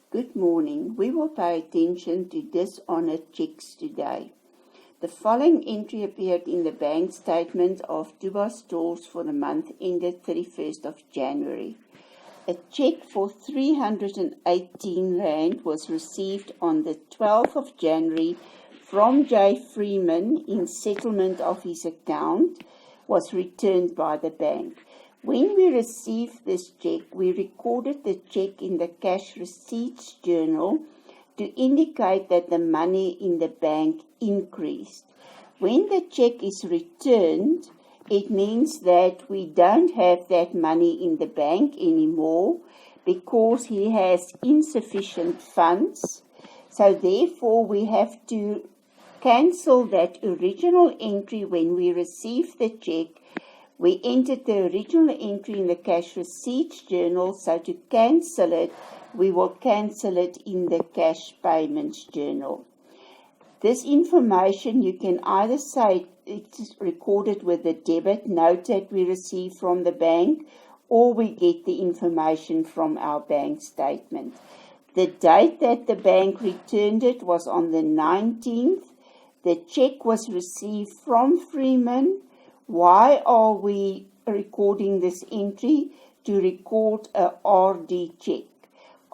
Good morning. We will pay attention to dishonored checks today. The following entry appeared in the bank statement of Tuba Stores for the month ended 31st of January. A check for R318 was received on the 12th of January from J. Freeman in settlement of his account, was returned by the bank. When we received this check, we recorded the check in the cash receipts journal to indicate that the money in the bank increased. When the check is returned, it means that we don't have that money in the bank anymore because he has insufficient funds. So therefore, we have to cancel that original entry when we received the check. We entered the original entry in the cash receipts journal, so to cancel it, we will cancel it in the cash payments journal. This information, you can either say it's recorded with the debit note that we receive from the bank, or we get the information from our bank statement. The date that the bank returned it was on the 19th. The check was received from Freeman. Why are we recording this entry? To record a RD check.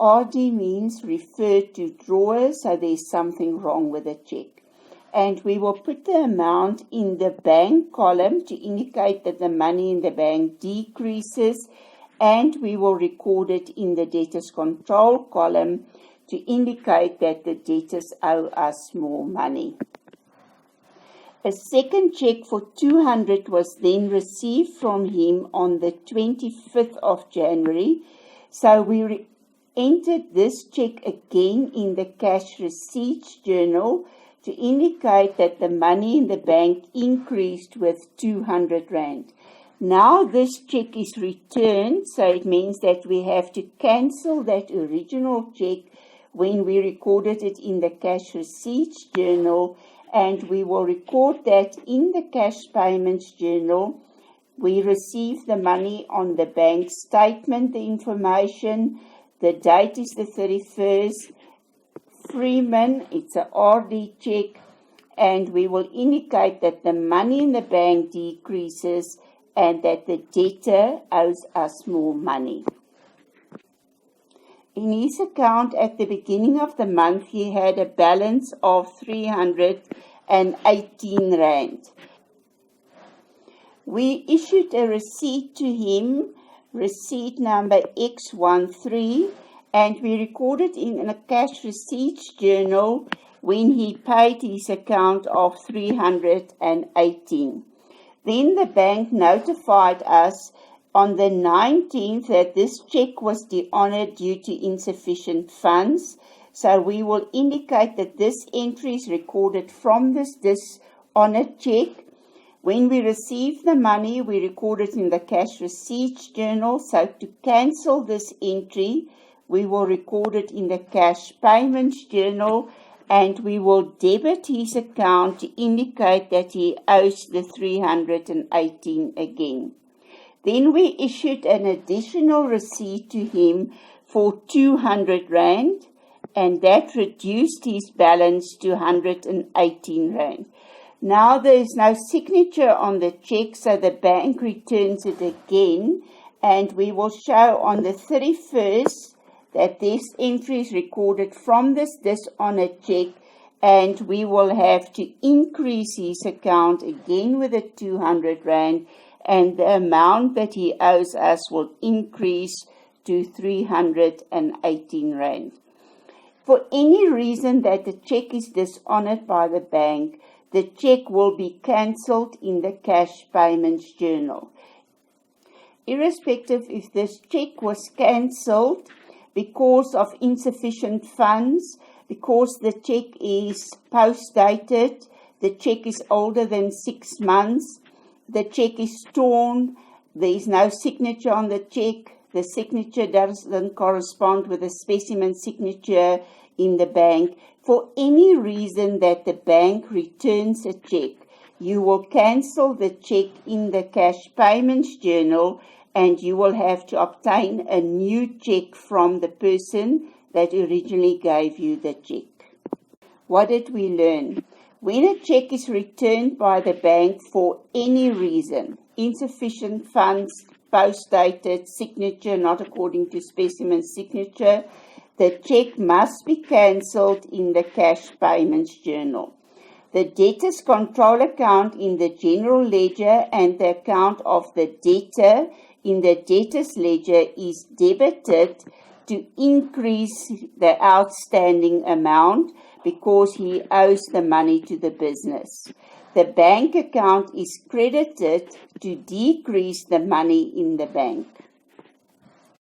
RD means referred to drawer, so there's something wrong with the check. And we will put the amount in the bank column to indicate that the money in the bank decreases, and we will record it in the debtors control column to indicate that the debtors owe us more money. A second check for R200 was then received from him on the 25th of January. So we entered this check again in the cash receipts journal to indicate that the money in the bank increased with R200. Now this check is returned, so it means that we have to cancel that original check when we recorded it in the cash receipts journal, and we will record that in the cash payments journal. We receive the money on the bank statement, the information. The date is the 31st. Freeman, it's a RD check, and we will indicate that the money in the bank decreases and that the debtor owes us more money. In his account at the beginning of the month, he had a balance of R318. We issued a receipt to him, receipt number X13, and we recorded in a cash receipts journal when he paid his account of R318. Then the bank notified us on the 19th that this check was dishonored due to insufficient funds. So we will indicate that this entry is recorded from this dishonored check. When we receive the money, we record it in the cash receipts journal. So to cancel this entry, we will record it in the cash payments journal, and we will debit his account to indicate that he owes the R318 again. Then we issued an additional receipt to him for R200, and that reduced his balance to R118. Now there is no signature on the check, so the bank returns it again, and we will show on the 31st that this entry is recorded from this dishonored check, and we will have to increase his account again with the R200, and the amount that he owes us will increase to R318. For any reason that the check is dishonored by the bank, the check will be cancelled in the cash payments journal. Irrespective if this check was cancelled because of insufficient funds, because the check is post-dated, the check is older than 6 months, the check is torn, there is no signature on the check, the signature doesn't correspond with the specimen signature in the bank. For any reason that the bank returns a check, you will cancel the check in the cash payments journal, and you will have to obtain a new check from the person that originally gave you the cheque. What did we learn? When a cheque is returned by the bank for any reason, insufficient funds, post-dated, signature not according to specimen signature, the cheque must be cancelled in the cash payments journal. The debtor's control account in the general ledger and the account of the debtor in the debtor's ledger is debited to increase the outstanding amount because he owes the money to the business. The bank account is credited to decrease the money in the bank.